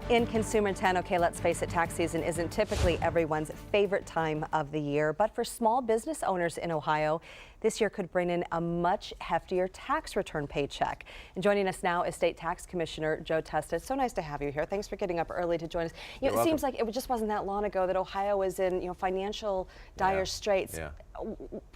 In Consumer 10, okay, let's face it, tax season isn't typically everyone's favorite time of the year, but for small business owners in Ohio, this year could bring in a much heftier tax return paycheck. And joining us now is State Tax Commissioner Joe Testa. It's so nice to have you here. Thanks for getting up early to join us. You know, it seems like it just wasn't that long ago that Ohio was in, financial dire straits. Yeah.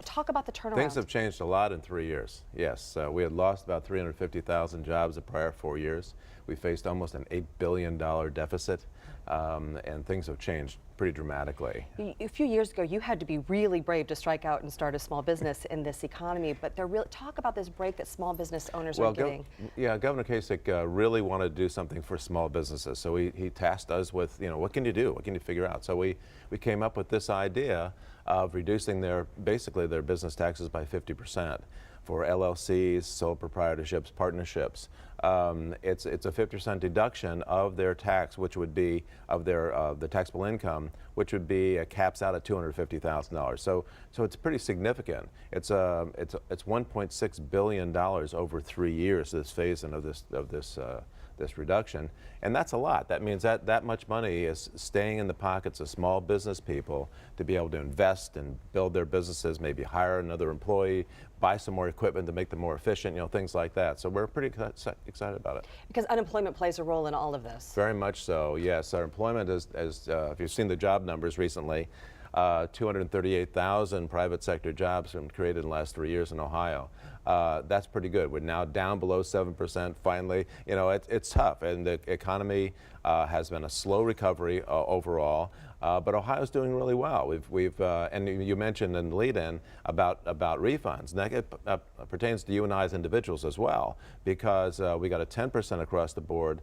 Talk about the turnaround. Things have changed a lot in 3 years. Yes, we had lost about 350,000 jobs the prior 4 years. We faced almost an $8 billion deficit, and things have changed pretty dramatically. A few years ago, you had to be really brave to strike out and start a small business in this economy, but talk about this break that small business owners are getting. Governor Kasich really wanted to do something for small businesses, so he tasked us with, what can you do? What can you figure out? So we came up with this idea of reducing basically their business taxes by 50%. For LLCs, sole proprietorships, partnerships. It's a 50% deduction of their tax, which would be of the taxable income, which would be caps out at $250,000. So it's pretty significant. It's $1.6 billion over 3 years. This phase-in of this reduction, and that's a lot. That means that much money is staying in the pockets of small business people to be able to invest and build their businesses, maybe hire another employee, buy some more equipment to make them more efficient, things like that. So we're pretty excited about it. Because unemployment plays a role in all of this. Very much so, yes. Our employment is if you've seen the job numbers recently, 238,000 private sector jobs have been created in the last 3 years in Ohio. That's pretty good. We're now down below 7% finally. It's tough, and the economy has been a slow recovery overall, but Ohio's doing really well. And you mentioned in the lead-in about refunds. And that pertains to you and I as individuals as well, because we got a 10% across the board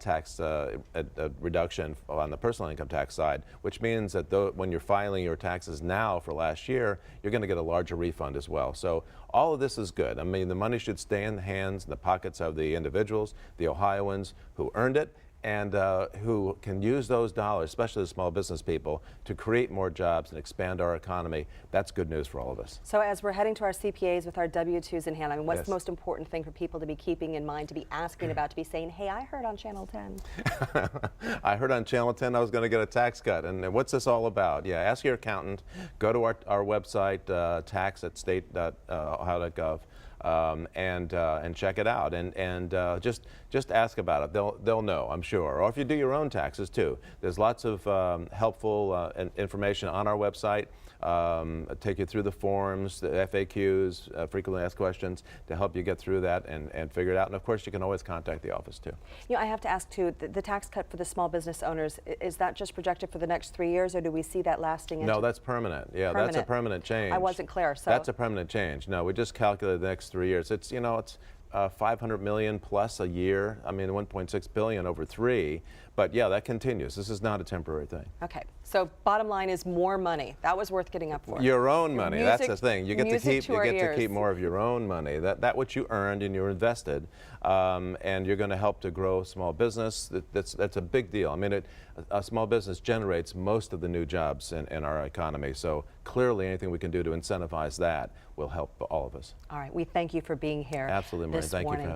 tax reduction on the personal income tax side, which means that when you're filing your taxes now for last year, you're going to get a larger refund as well. So all of this is good. I mean, the money should stay in the hands and the pockets of the individuals, the Ohioans who earned it, and who can use those dollars, especially the small business people, to create more jobs and expand our economy. That's good news for all of us. So as we're heading to our CPAs with our W-2s in hand, I mean, what's the most important thing for people to be keeping in mind, to be asking about, to be saying, hey, I heard on Channel 10. I heard on Channel 10 I was going to get a tax cut. And what's this all about? Yeah, ask your accountant. Go to our website, tax@state.ohio.gov. And check it out, and just ask about it. They'll know, I'm sure. Or if you do your own taxes too, there's lots of helpful information on our website. Take you through the forms, the FAQs, frequently asked questions, to help you get through that and figure it out. And of course, you can always contact the office too. I have to ask too, the tax cut for the small business owners, is that just projected for the next 3 years, or do we see that lasting? No, that's permanent. Yeah, that's a permanent change. I wasn't clear. So that's a permanent change. No, we just calculated the next 3 years. It's it's 500 million plus a year. I mean, 1.6 billion over 3. But yeah, that continues. This is not a temporary thing. Okay. So bottom line is more money. That was worth getting up for. Your own money. That's the thing. You get to keep more of your own money. That what you earned and you invested, and you're going to help to grow small business. That's a big deal. I mean, a small business generates most of the new jobs in our economy. So clearly, anything we can do to incentivize that will help all of us. All right. We thank you for being here. Absolutely, Maureen. Thank you for having me.